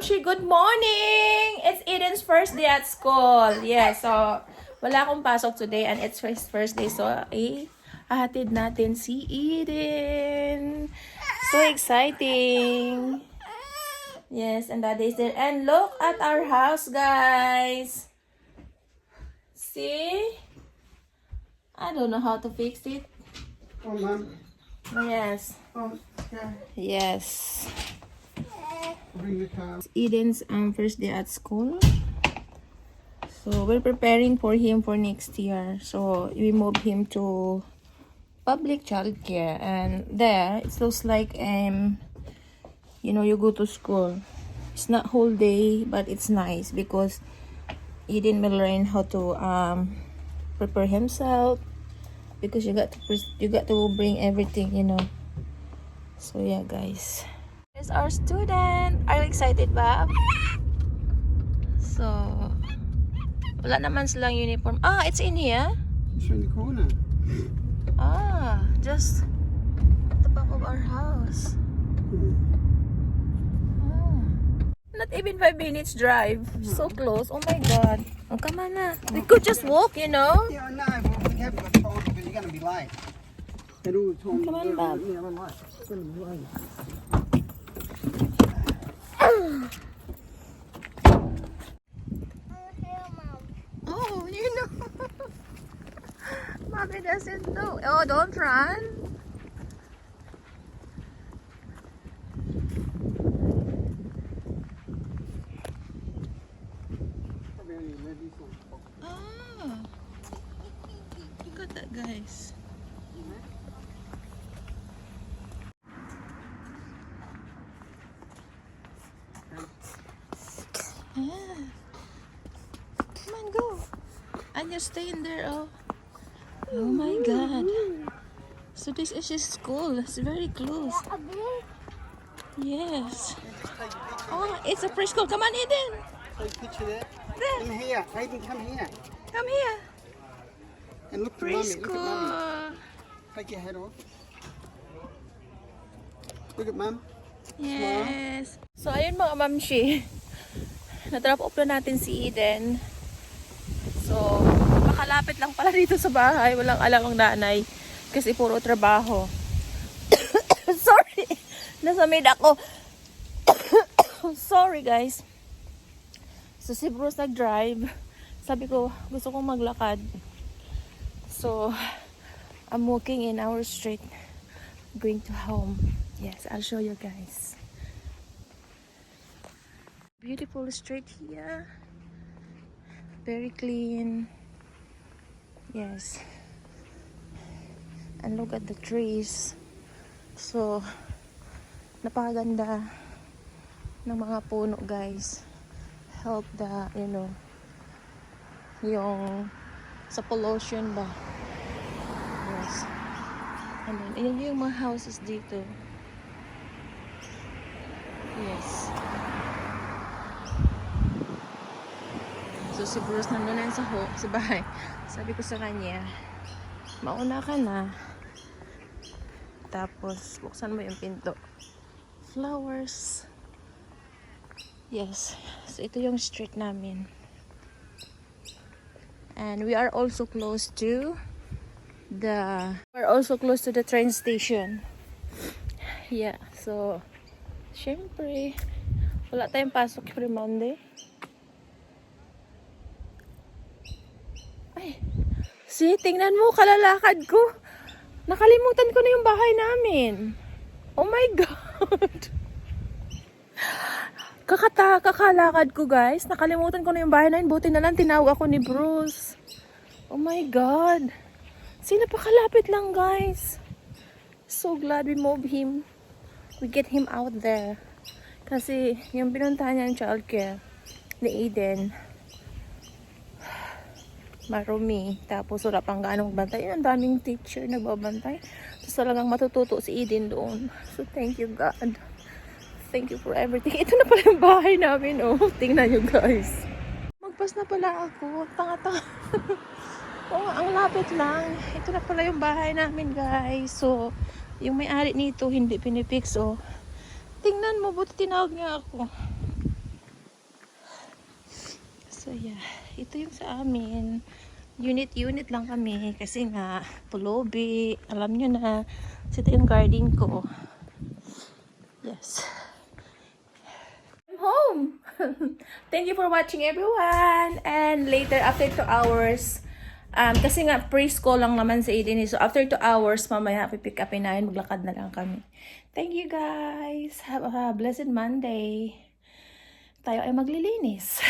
Mamshi, good morning! It's Eden's first day at school. Yes, so wala akong pasok today and it's his first day. So, hahatid natin si Eden. So exciting. Yes, and Daddy is there. And look at our house, guys. See? I don't know how to fix it. Oh, Mom. Yes. Oh, yeah. Yes. Bring the car. Eden's first day at school. So we're preparing for him for next year. So we moved him to public childcare, and there it looks like you go to school. It's not whole day, but it's nice because Eden will learn how to prepare himself, because you got to bring everything, So yeah, guys. Here's our student. Are you excited, Bob? So, wala naman silang uniform. It's in here? It's in the corner. Just at the back of our house. Not even 5 minutes drive. So close. Oh my God. Oh, come on na. We could just walk, Yeah, I know, but we haven't got time because you're going to be late. At all the time. Come on, Bob. Yeah, I'm late. It's going to be late. Oh, Mommy doesn't know. Oh, don't run. Probably only 11 o'clock. Look at that, guys. Yeah. Come on, go. And you stay in there, oh. Oh my God. So this is his school. It's very close. Yes. Oh, it's a preschool. Come on, Eden. Take a picture there. There. Come here. Hayden, come here. Come here. And look to Mummy. Look at Mummy. Preschool. Take your hat off. Look at Mum. Yes. So, ayun mga mamshi. Na-drop off na natin si Eden. So, makalapit lang pala dito sa bahay. Walang alam ang nanay. Kasi puro trabaho. Sorry. Nasa mid ako. Sorry, guys. So, si Bruce nag-drive. Sabi ko, gusto kong maglakad. So, I'm walking in our street. Going to home. Yes, I'll show you guys. Beautiful street here. Very clean. Yes. And look at the trees. So, napakaganda ng mga puno, guys. Help the, yung sa pollution ba. Yes. And then, yun yung mga houses dito. Yes. So si Bruce nandun na sa bahay. Sabi ko sa kanya, mauna ka na. Tapos, buksan mo yung pinto. Flowers. Yes. So ito yung street namin. And we are also close to the train station. Yeah. So, syempre, wala tayong pasok every Monday. Ay, see, tingnan mo, kalalakad ko. Nakalimutan ko na yung bahay namin. Oh my God. Kakalakad ko, guys. Nakalimutan ko na yung bahay namin. Buti na lang tinawag ako ni Bruce. Oh my God. See, napakalapit lang, guys. So glad we moved him. We get him out there. Kasi yung pinuntahan niya ng childcare ni Eden, marumi. Tapos wala pang gaanong bantay. Ang daming teacher nagbabantay. Tapos talagang matututo si Eden doon. So thank you, God. Thank you for everything. Ito na pala yung bahay namin. Oh, tingnan nyo, guys. Magpas na pala ako. Tanga-tanga. Oh, ang lapit lang. Ito na pala yung bahay namin, guys. So, yung may-ari nito hindi pinipix. Oh, tingnan mo, buti tinawag niya ako. So yeah, ito yung sa amin. Unit lang kami kasi nga pulubi. Alam nyo na. So ito yung garden ko. Yes. I'm home. Thank you for watching everyone. And later after 2 hours, kasi nga preschool lang naman sa Eden. So after 2 hours, mamaya pipick upin namin. Maglakad na lang kami. Thank you guys. Have a blessed Monday. Tayo ay maglilinis.